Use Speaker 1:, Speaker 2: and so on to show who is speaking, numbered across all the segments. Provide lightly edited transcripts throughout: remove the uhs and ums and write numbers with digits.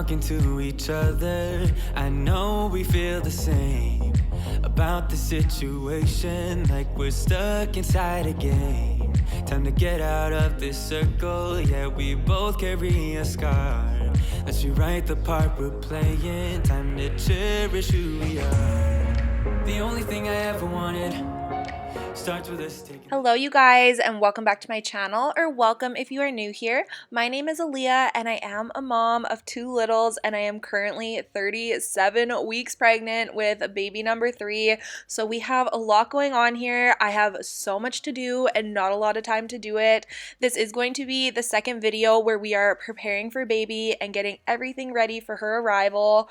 Speaker 1: talking to each other. I know we feel the same about the situation, like we're stuck inside a game. Time to get out of this circle, yeah, we both carry a scar. Let's rewrite the part we're playing, time to cherish who we are. The only thing I ever wanted starts with us taking...
Speaker 2: Hello you guys, and welcome back to my channel, or welcome if you are new here. My name is Aleah and I am a mom of 2 littles, and I am currently 37 weeks pregnant with baby number 3. So we have a lot going on here. I have so much to do and not a lot of time to do it. This is going to be the second video where we are preparing for baby and getting everything ready for her arrival.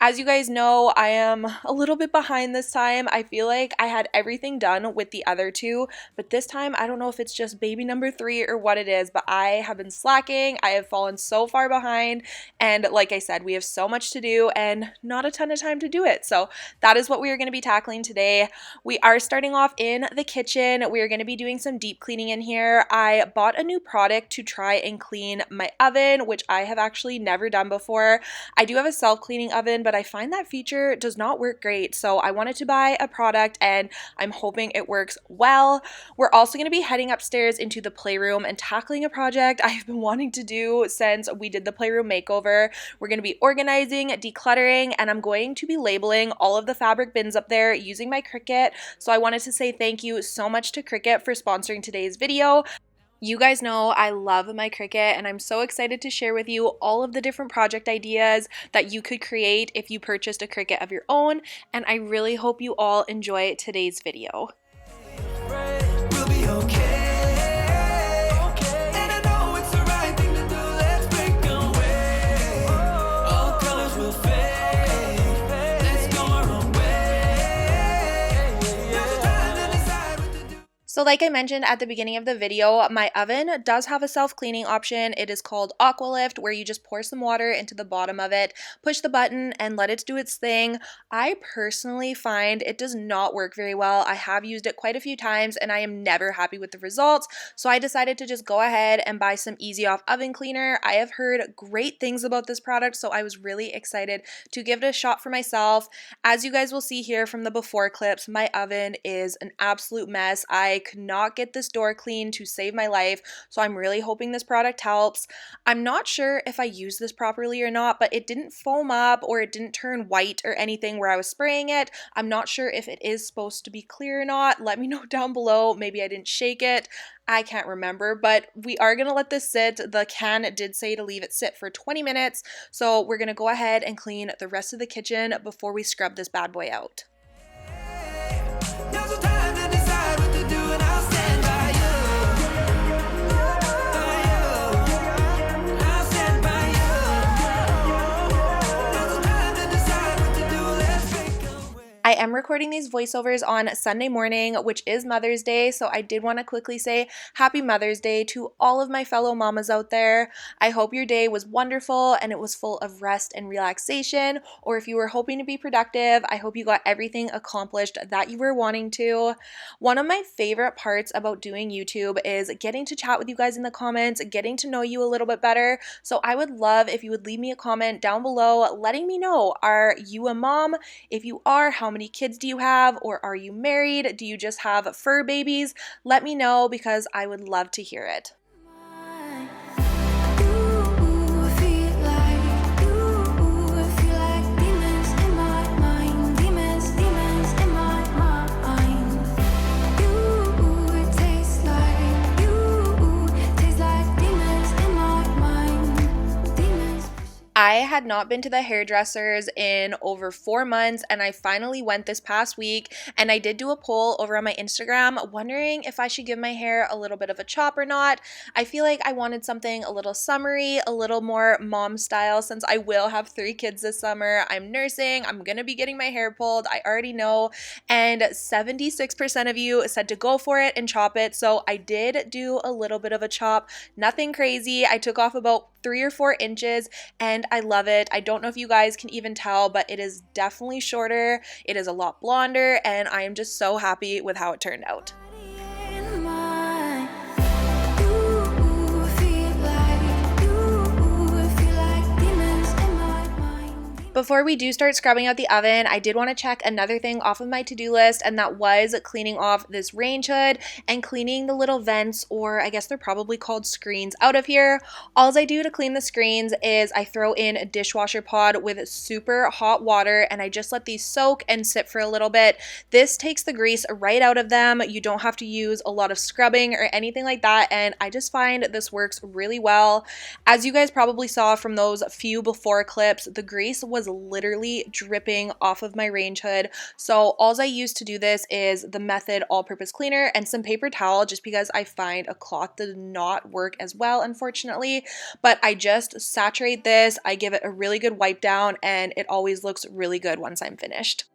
Speaker 2: As you guys know, I am a little bit behind this time. I feel like I had everything done with the other 2, but this time I don't know if it's just baby number 3 or what it is, but I have been slacking. I have fallen so far behind, and like I said, we have so much to do and not a ton of time to do it. So that is what we are going to be tackling today. We are starting off in the kitchen. We are going to be doing some deep cleaning in here. I bought a new product to try and clean my oven, which I have actually never done before. I do have a self-cleaning oven, but I find that feature does not work great. So I wanted to buy a product and I'm hoping it works well. We're also going to be heading upstairs into the playroom and tackling a project I've been wanting to do since we did the playroom makeover. We're going to be organizing, decluttering, and I'm going to be labeling all of the fabric bins up there using my Cricut. So I wanted to say thank you so much to Cricut for sponsoring today's video. You guys know I love my Cricut, and I'm so excited to share with you all of the different project ideas that you could create if you purchased a Cricut of your own, and I really hope you all enjoy today's video.
Speaker 1: We'll be okay. And I know it's the right thing to do. Let's break away. All colors will fade. Let's go our own way. Now's the time to decide what to do.
Speaker 2: So like I mentioned at the beginning of the video, my oven does have a self-cleaning option. It is called Aqua Lift, where you just pour some water into the bottom of it, push the button, and let it do its thing. I personally find it does not work very well. I have used it quite a few times and I am never happy with the results. So I decided to just go ahead and buy some Easy Off oven cleaner. I have heard great things about this product, so I was really excited to give it a shot for myself. As you guys will see here from the before clips, my oven is an absolute mess. I could not get this door clean to save my life, so I'm really hoping this product helps. I'm not sure if I used this properly or not, but it didn't foam up or it didn't turn white or anything where I was spraying it. I'm not sure if it is supposed to be clear or not. Let me know down below. Maybe I didn't shake it. I can't remember, but we are going to let this sit. The can did say to leave it sit for 20 minutes, so we're going to go ahead and clean the rest of the kitchen before we scrub this bad boy out.
Speaker 1: Now's the time to decide what to do, and I'll stand by you. I'll stand by you. Now's the time to decide what to do. Let's break away.
Speaker 2: I am recording these voiceovers on Sunday morning, which is Mother's Day, so I did want to quickly say Happy Mother's Day to all of my fellow mamas out there. I hope your day was wonderful and it was full of rest and relaxation, or if you were hoping to be productive, I hope you got everything accomplished that you were wanting to. One of my favorite parts about doing YouTube is getting to chat with you guys in the comments, getting to know you a little bit better, so I would love if you would leave me a comment down below letting me know, are you a mom? If you are, how many kids do you have, or are you married? Do you just have fur babies? Let me know because I would love to hear it. I had not been to the hairdressers in over 4 months, and I finally went this past week, and I did do a poll over on my Instagram wondering if I should give my hair a little bit of a chop or not. I feel like I wanted something a little summery, a little more mom style, since I will have 3 kids this summer. I'm nursing, I'm gonna be getting my hair pulled, I already know, and 76% of you said to go for it and chop it, so I did do a little bit of a chop. Nothing crazy. I took off about 3 or 4 inches and I love it. I don't know if you guys can even tell, but it is definitely shorter. It is a lot blonder, and I am just so happy with how it turned out. Before we do start scrubbing out the oven, I did want to check another thing off of my to-do list, and that was cleaning off this range hood and cleaning the little vents, or I guess they're probably called screens, out of here. All I do to clean the screens is I throw in a dishwasher pod with super hot water, and I just let these soak and sit for a little bit. This takes the grease right out of them. You don't have to use a lot of scrubbing or anything like that, and I just find this works really well. As you guys probably saw from those few before clips, the grease was literally dripping off of my range hood. So all I use to do this is the Method all-purpose cleaner and some paper towel, just because I find a cloth does not work as well, unfortunately. But I just saturate this, I give it a really good wipe down, and it always looks really good once I'm finished.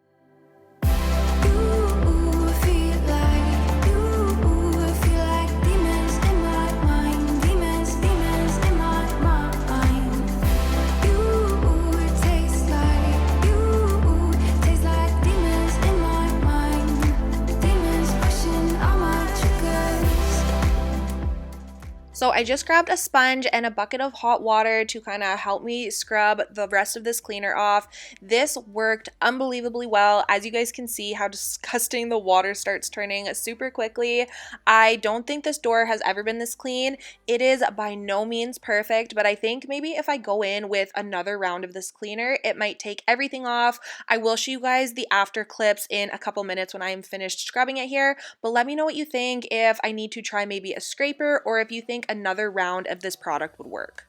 Speaker 2: So I just grabbed a sponge and a bucket of hot water to kind of help me scrub the rest of this cleaner off. This worked unbelievably well. As you guys can see how disgusting the water starts turning super quickly. I don't think this door has ever been this clean. It is by no means perfect, but I think maybe if I go in with another round of this cleaner, it might take everything off. I will show you guys the after clips in a couple minutes when I am finished scrubbing it here, but let me know what you think, if I need to try maybe a scraper, or if you think another round of this product would work.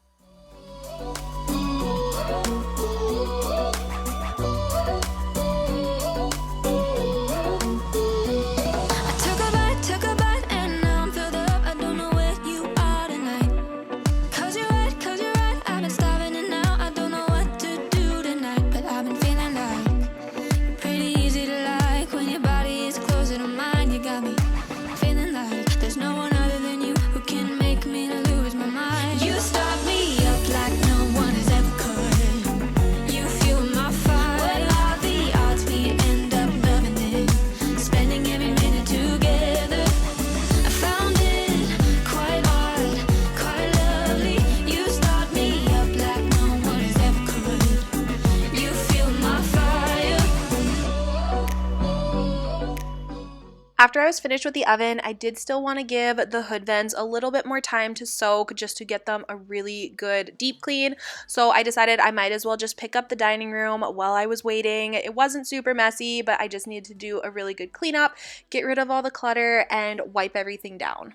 Speaker 2: After I was finished with the oven, I did still want to give the hood vents a little bit more time to soak, just to get them a really good deep clean. So I decided I might as well just pick up the dining room while I was waiting. It wasn't super messy, but I just needed to do a really good cleanup, get rid of all the clutter, and wipe everything down.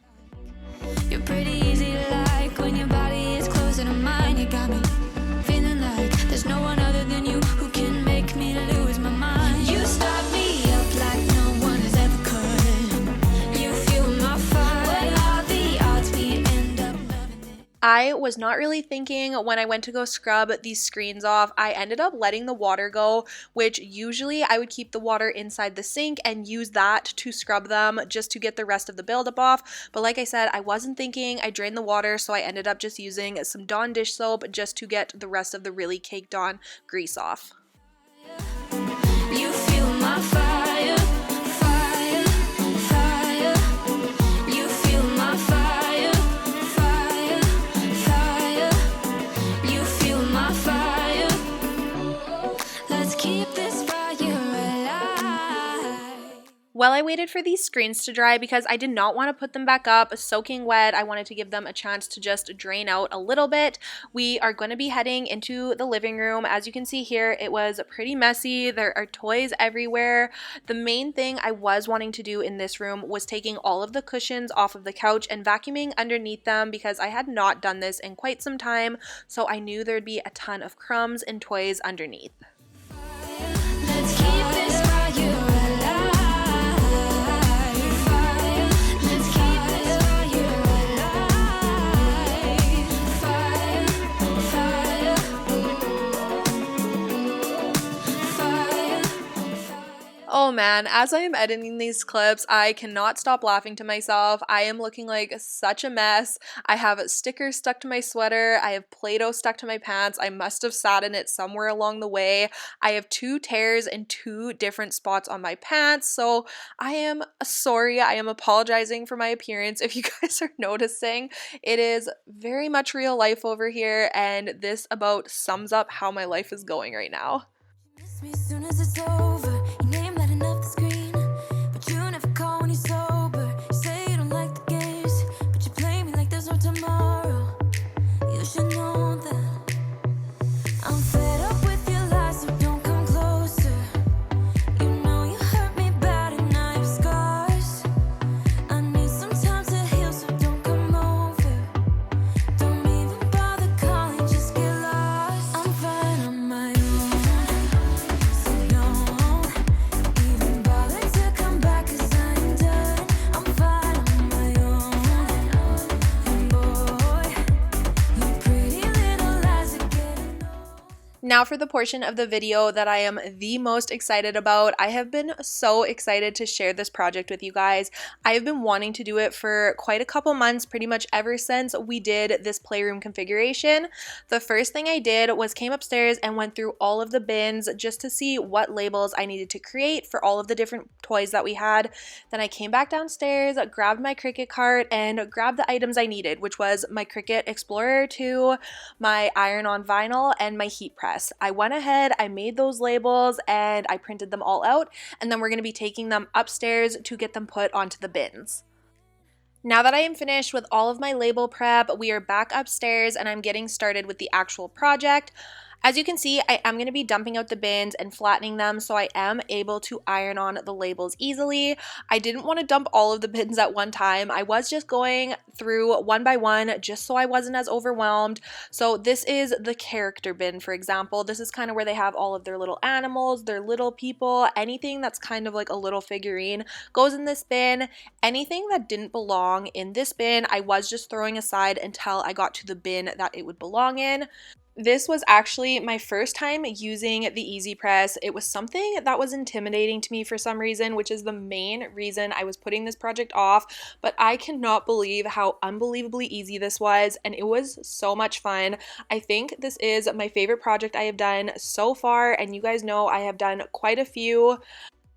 Speaker 3: You're pretty easy to like when your body is closer to mine. You got me feeling like there's no one other than you who can make me lose my mind. You start me up like no one has ever could. You fuel my fire. What are the odds we end up loving it?
Speaker 2: I was not really thinking when I went to go scrub these screens off. I ended up letting the water go, which usually I would keep the water inside the sink and use that to scrub them just to get the rest of the buildup off. But like I said, I wasn't thinking. I drained the water, so I ended up just using some Dawn dish soap just to get the rest of the really caked on grease off.
Speaker 3: You fuel my fire, fire, fire. You fuel my fire, fire, fire. You fuel my fire. Let's keep this fire alive.
Speaker 2: While I waited for these screens to dry, because I did not want to put them back up soaking wet, I wanted to give them a chance to just drain out a little bit. We are going to be heading into the living room. As you can see here, it was pretty messy. There are toys everywhere. The main thing I was wanting to do in this room was taking all of the cushions off of the couch and vacuuming underneath them, because I had not done this in quite some time, so I knew there'd be a ton of crumbs and toys underneath.
Speaker 3: Let's keep this fire alive. Fire. Let's keep this fire alive. Fire, fire, fire.
Speaker 2: Oh man, as I am editing these clips, I cannot stop laughing to myself. I am looking like such a mess. I have stickers stuck to my sweater. I have Play-Doh stuck to my pants. I must have sat in it somewhere along the way. I have 2 tears in 2 different spots on my pants. So I am sorry. I am apologizing for my appearance. If you guys are noticing, it is very much real life over here, and this about sums up how my life is going right now.
Speaker 3: Miss me as soon as it's over. Your name lighting up the screen, but you never call when you're sober. You say you don't like the games, but you play me like there's no tomorrow. You should know that I'm fed up with your lies, so don't come closer. You know you hurt me bad and I have scars. I need some time to heal, so don't come over. Don't even bother calling, just get lost. I'm fine on my own, so don't even bother to come back, 'cause I'm done. I'm fine on my own, and boy, your pretty little lies are getting old.
Speaker 2: Now for the portion of the video that I am the most excited about. I have been so excited to share this project with you guys. I have been wanting to do it for quite a couple months, pretty much ever since we did this playroom configuration. The first thing I did was came upstairs and went through all of the bins just to see what labels I needed to create for all of the different toys that we had. Then I came back downstairs, grabbed my Cricut cart, and grabbed the items I needed, which was my Cricut Explorer 2, my iron-on vinyl, and my heat press. I went ahead, I made those labels, and I printed them all out, and then we're going to be taking them upstairs to get them put onto the bins. Now that I am finished with all of my label prep, we are back upstairs and I'm getting started with the actual project. As you can see, I am going to be dumping out the bins and flattening them so I am able to iron on the labels easily. I didn't want to dump all of the bins at one time. I was just going through one by one just so I wasn't as overwhelmed. So this is the character bin, for example. This is kind of where they have all of their little animals, their little people, anything that's kind of like a little figurine goes in this bin. Anything that didn't belong in this bin, I was just throwing aside until I got to the bin that it would belong in. This was actually my first time using the Easy Press. It was something that was intimidating to me for some reason, which is the main reason I was putting this project off, but I cannot believe how unbelievably easy this was, and it was so much fun. I think this is my favorite project I have done so far, and you guys know I have done quite a few.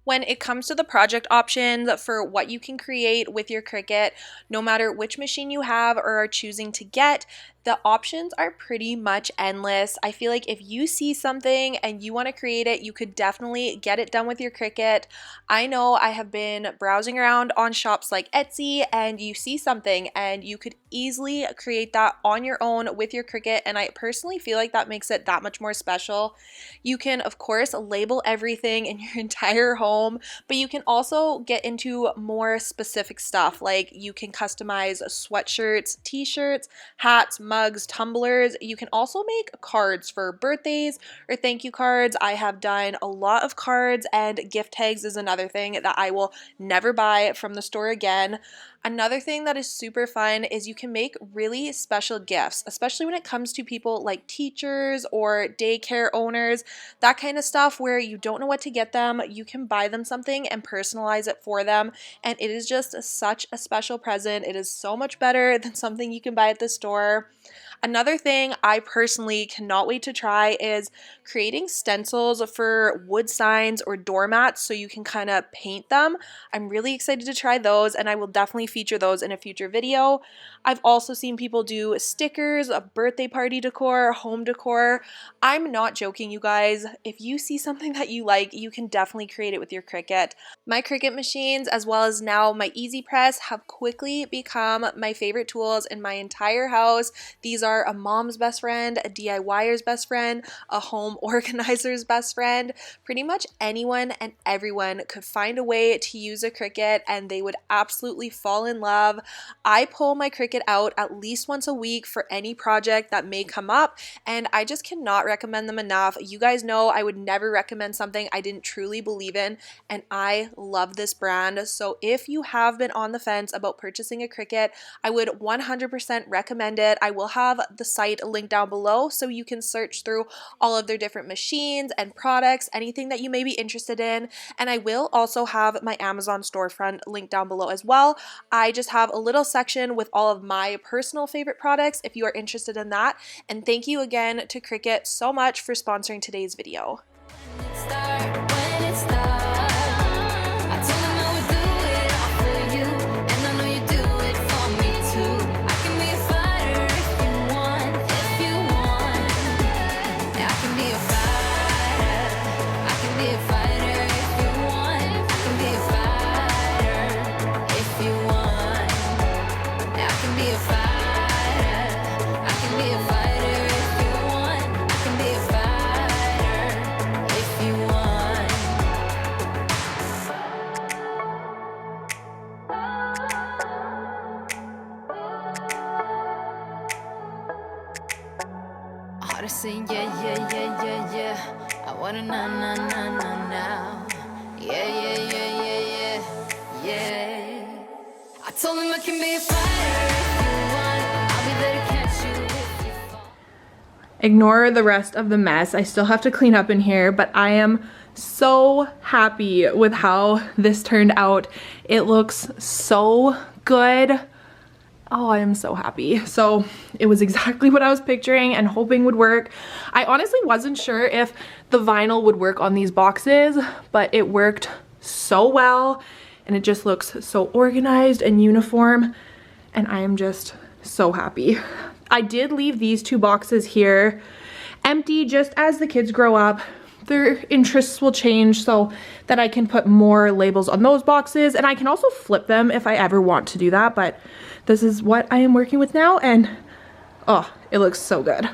Speaker 2: When it comes to the project options for what you can create with your Cricut, no matter which machine you have or are choosing to get, the options are pretty much endless. I feel like if you see something and you want to create it, you could definitely get it done with your Cricut. I know I have been browsing around on shops like Etsy, and you see something and you could easily create that on your own with your Cricut, and I personally feel like that makes it that much more special. You can, of course, label everything in your entire home, but you can also get into more specific stuff, like you can customize sweatshirts, t-shirts, hats, mugs, tumblers. You can also make cards for birthdays or thank you cards. I have done a lot of cards, and gift tags is another thing that I will never buy from the store again. Another thing that is super fun is you can make really special gifts, especially when it comes to people like teachers or daycare owners, that kind of stuff where you don't know what to get them. You can buy them something and personalize it for them, and it is just such a special present. It is so much better than something you can buy at the store. Another thing I personally cannot wait to try is creating stencils for wood signs or doormats so you can kind of paint them. I'm really excited to try those, and I will definitely feature those in a future video. I've also seen people do stickers, a birthday party decor, home decor. I'm not joking, you guys. If you see something that you like, you can definitely create it with your Cricut. My Cricut machines, as well as now my Easy Press, have quickly become my favorite tools in my entire house. These are a mom's best friend, a DIYer's best friend, a home organizer's best friend. Pretty much anyone and everyone could find a way to use a Cricut and they would absolutely fall in love. I pull my Cricut out at least once a week for any project that may come up, and I just cannot recommend them enough. You guys know I would never recommend something I didn't truly believe in, and I love this brand. So if you have been on the fence about purchasing a Cricut, I would 100% recommend it. I will have have the site linked down below so you can search through all of their different machines and products, anything that you may be interested in. And I will also have my Amazon storefront linked down below as well. I just have a little section with all of my personal favorite products if you are interested in that. And thank you again to Cricut so much for sponsoring today's video.
Speaker 3: To sing, yeah. I wanna now. Yeah. I told him I can be a fighter if you want. I'll be there to catch you if you fall.
Speaker 2: Ignore the rest of the mess. I still have to clean up in here, but I am so happy with how this turned out. It looks so good. Oh, I am so happy. So it was exactly what I was picturing and hoping would work. I honestly wasn't sure if the vinyl would work on these boxes, but it worked so well and it just looks so organized and uniform, and I am just so happy. I did leave these two boxes here empty just as the kids grow up. Their interests will change so that I can put more labels on those boxes, and I can also flip them if I ever want to do that, but this is what I am working with now, and oh, it looks so good.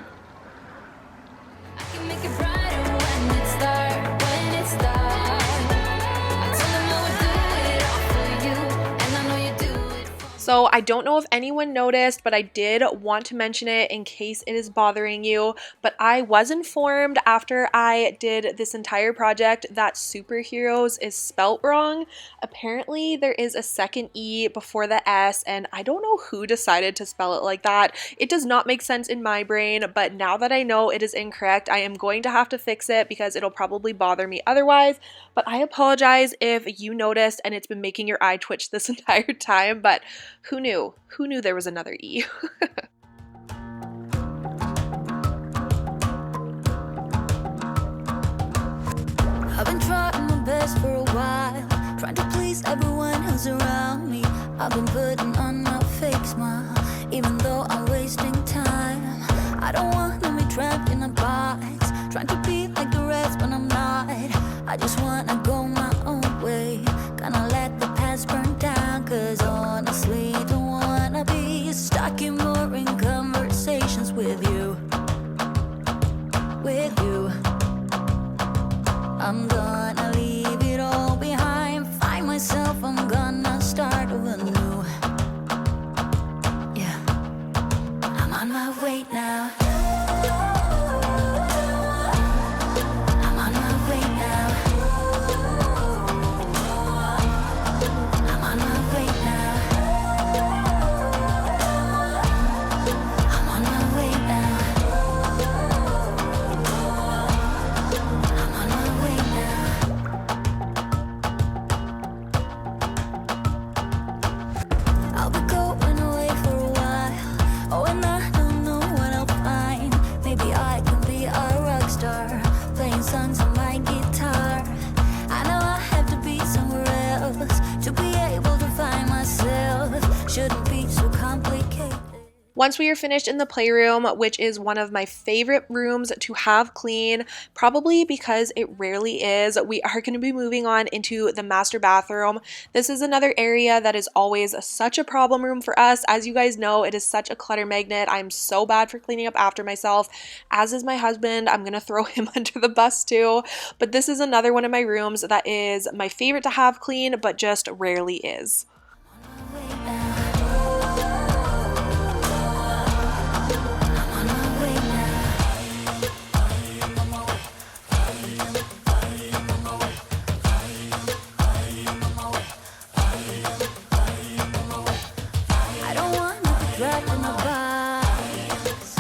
Speaker 2: So I don't know if anyone noticed, but I did want to mention it in case it is bothering you. But I was informed after I did this entire project that superheroes is spelt wrong. Apparently there is a second E before the S, and I don't know who decided to spell it like that. It does not make sense in my brain, but now that I know it is incorrect, I am going to have to fix it because it'll probably bother me otherwise. But I apologize if you noticed and it's been making your eye twitch this entire time, but who knew? Who knew there was another E?
Speaker 3: I've been trying my best for a while, trying to please everyone who's around me. I've been putting on my fake smile, even though I'm wasting time. I don't want to be trapped in a box, trying to be like the rest when I'm not. I just want to go my own way, gonna let the past burn down, cause honestly don't wanna be stuck in boring conversations with you. I'm gonna leave it all behind, find myself, I'm gonna start over new. Yeah, I'm on my way now. I'm on my way now. I'm on my way now. I'm on my way now. I'm on my way now. I'll be going away for a while. Oh, and I don't know what I'll find. Maybe I can be a rock star, playing songs on my guitar. I know I have to be somewhere else to be able to find myself. Shouldn't be so complicated.
Speaker 2: Once we are finished in the playroom, which is one of my favorite rooms to have clean, probably because it rarely is, we are going to be moving on into the master bathroom. This is another area that is always such a problem room for us. As you guys know, it is such a clutter magnet. I'm so bad for cleaning up after myself, as is my husband. I'm going to throw him under the bus too. But this is another one of my rooms that is my favorite to have clean, but just rarely is.
Speaker 3: I don't wanna be trapped in a box.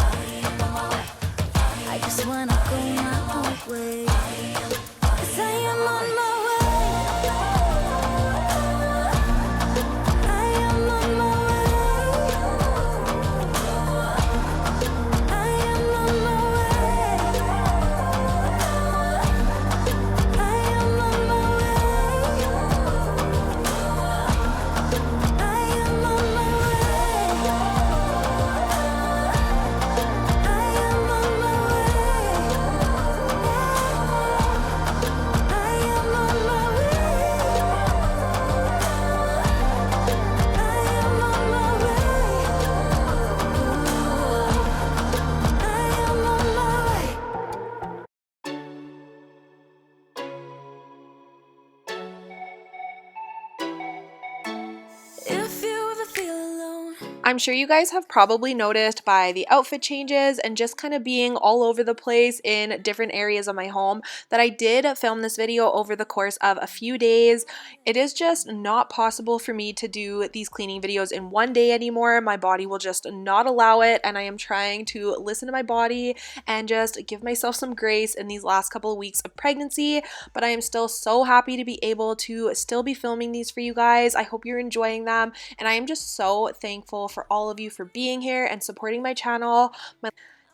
Speaker 2: I'm sure you guys have probably noticed by the outfit changes and just kind of being all over the place in different areas of my home that I did film this video over the course of a few days. It is just not possible for me to do these cleaning videos in one day anymore. My body will just not allow it, and I am trying to listen to my body and just give myself some grace in these last couple of weeks of pregnancy. But I am still so happy to be able to still be filming these for you guys. I hope you're enjoying them, and I am just so thankful for all of you for being here and supporting my channel.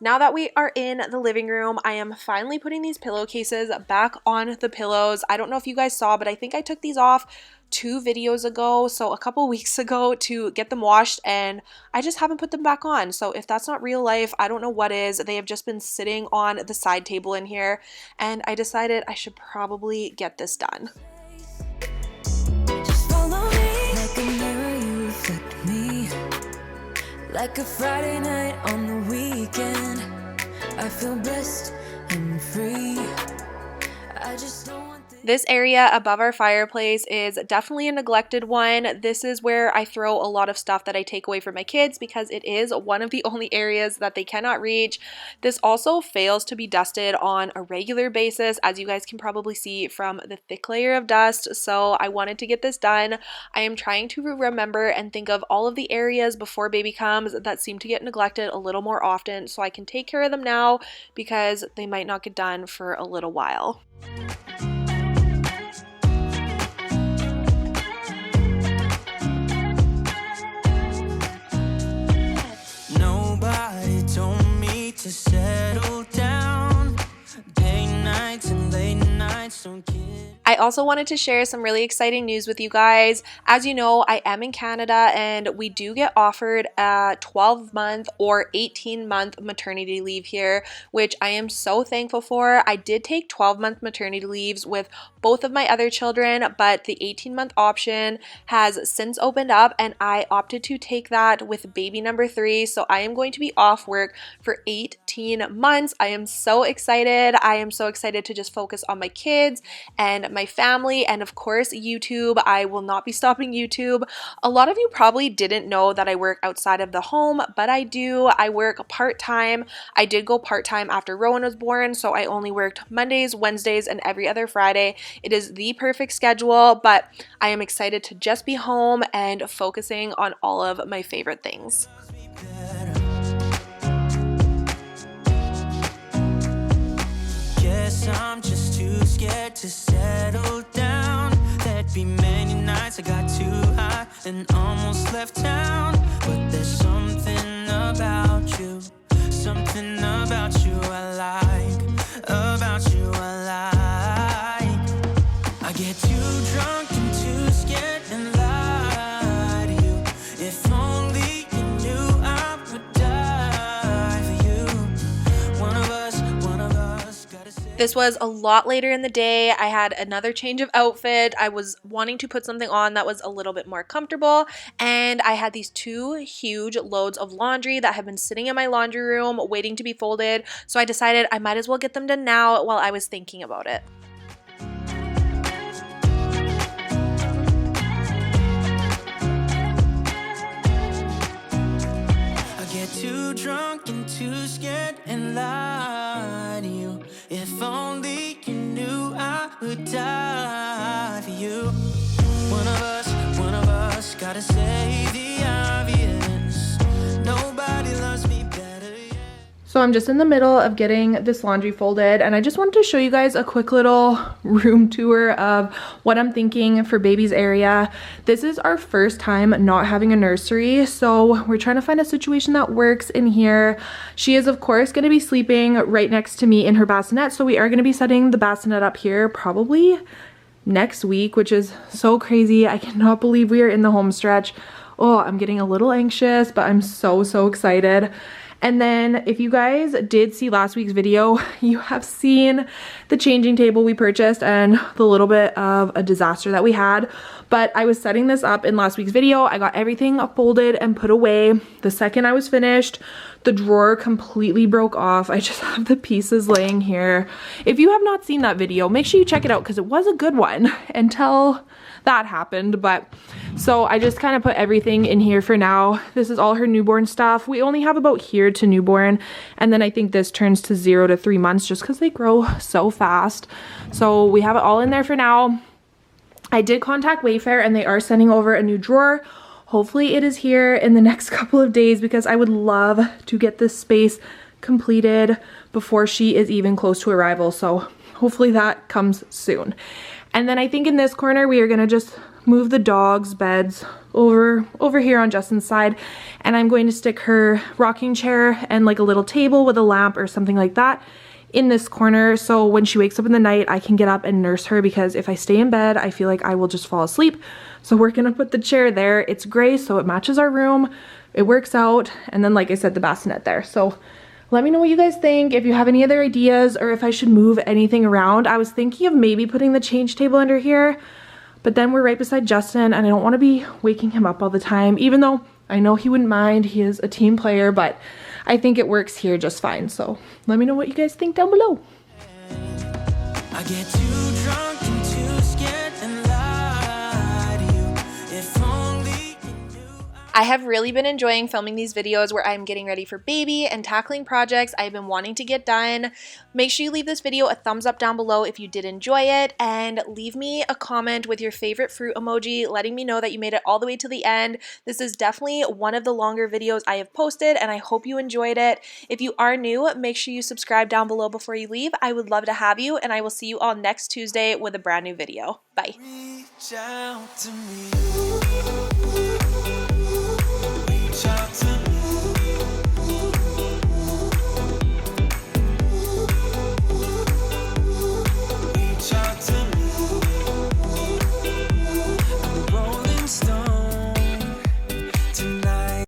Speaker 2: Now that we are in the living room, I am finally putting these pillowcases back on the pillows. I don't know if you guys saw, but I think I took these off 2 videos ago, so a couple weeks ago, to get them washed, and I just haven't put them back on. So if that's not real life, I don't know what is. They have just been sitting on the side table in here, and I decided I should probably get this done.
Speaker 3: Like a Friday night on the weekend, I feel blessed and free. I just don't want
Speaker 2: This area above our fireplace is definitely a neglected one. This is where I throw a lot of stuff that I take away from my kids because it is one of the only areas that they cannot reach. This also fails to be dusted on a regular basis, as you guys can probably see from the thick layer of dust. So I wanted to get this done. I am trying to remember and think of all of the areas before baby comes that seem to get neglected a little more often, so I can take care of them now because they might not get done for a little while.
Speaker 1: To settle down, day nights and late nights don't get.
Speaker 2: I also wanted to share some really exciting news with you guys. As you know, I am in Canada and we do get offered a 12-month or 18-month maternity leave here, which I am so thankful for. I did take 12-month maternity leaves with both of my other children, but the 18-month option has since opened up and I opted to take that with baby number 3. So I am going to be off work for 18 months. I am so excited. I am so excited to just focus on my kids and my family, and of course YouTube. I will not be stopping YouTube. A lot of you probably didn't know that I work outside of the home, but I do. I work part-time. I did go part-time after Rowan was born, so I only worked Mondays, Wednesdays, and every other Friday. It is the perfect schedule, but I am excited to just be home and focusing on all of my favorite things.
Speaker 1: Guess I'm just too scared to settle down. There'd be many nights I got too high and almost left town. But there's something about you I like, about you I like. I get too drunk and too scared and lie to you. If only you knew I would die for you. One of us gotta say.
Speaker 2: This was a lot later in the day. I had another change of outfit. I was wanting to put something on that was a little bit more comfortable, and I had these 2 huge loads of laundry that have been sitting in my laundry room waiting to be folded, so I decided I might as well get them done now while I was thinking about it.
Speaker 1: I get too drunk and too scared and lie to you. If only you knew I would die for you. One of us gotta say the obvious. Nobody loves me better yet.
Speaker 2: So I'm just in the middle of getting this laundry folded, and I just wanted to show you guys a quick little room tour of what I'm thinking for baby's area. This is our first time not having a nursery, so we're trying to find a situation that works in here. She is of course going to be sleeping right next to me in her bassinet, so we are going to be setting the bassinet up here probably next week, which is so crazy. I cannot believe we are in the home stretch. Oh, I'm getting a little anxious, but I'm so excited. And then if you guys did see last week's video, you have seen the changing table we purchased and the little bit of a disaster that we had. But I was setting this up in last week's video. I got everything folded and put away. The second I was finished, the drawer completely broke off. I just have the pieces laying here. If you have not seen that video, make sure you check it out because it was a good one until that happened. But So I just kind of put everything in here for now. This is all her newborn stuff. We only have about here to newborn, and then I think this turns to 0 to 3 months just because they grow so fast. So we have it all in there for now. I did contact Wayfair and they are sending over a new drawer. Hopefully it is here in the next couple of days because I would love to get this space completed before she is even close to arrival. So hopefully that comes soon. And then I think in this corner we are gonna just move the dog's beds over here on Justin's side, and I'm going to stick her rocking chair and like a little table with a lamp or something like that in this corner, so when she wakes up in the night I can get up and nurse her, because if I stay in bed I feel like I will just fall asleep. So we're gonna put the chair there. It's gray so it matches our room, it works out, and then like I said, the bassinet there. So let me know what you guys think, if you have any other ideas or if I should move anything around. I was thinking of maybe putting the change table under here, but then we're right beside Justin and I don't want to be waking him up all the time, even though I know he wouldn't mind, he is a team player, but I think it works here just fine. So let me know what you guys think down below.
Speaker 1: I get too drunk and too scared and lie to you. If only you knew
Speaker 2: I have really been enjoying filming these videos where I'm getting ready for baby and tackling projects I've been wanting to get done. Make sure you leave this video a thumbs up down below if you did enjoy it, and leave me a comment with your favorite fruit emoji letting me know that you made it all the way to the end. This is definitely one of the longer videos I have posted and I hope you enjoyed it. If you are new, make sure you subscribe down below before you leave. I would love to have you, and I will see you all next Tuesday with a brand new video. Bye.
Speaker 1: reach out to me.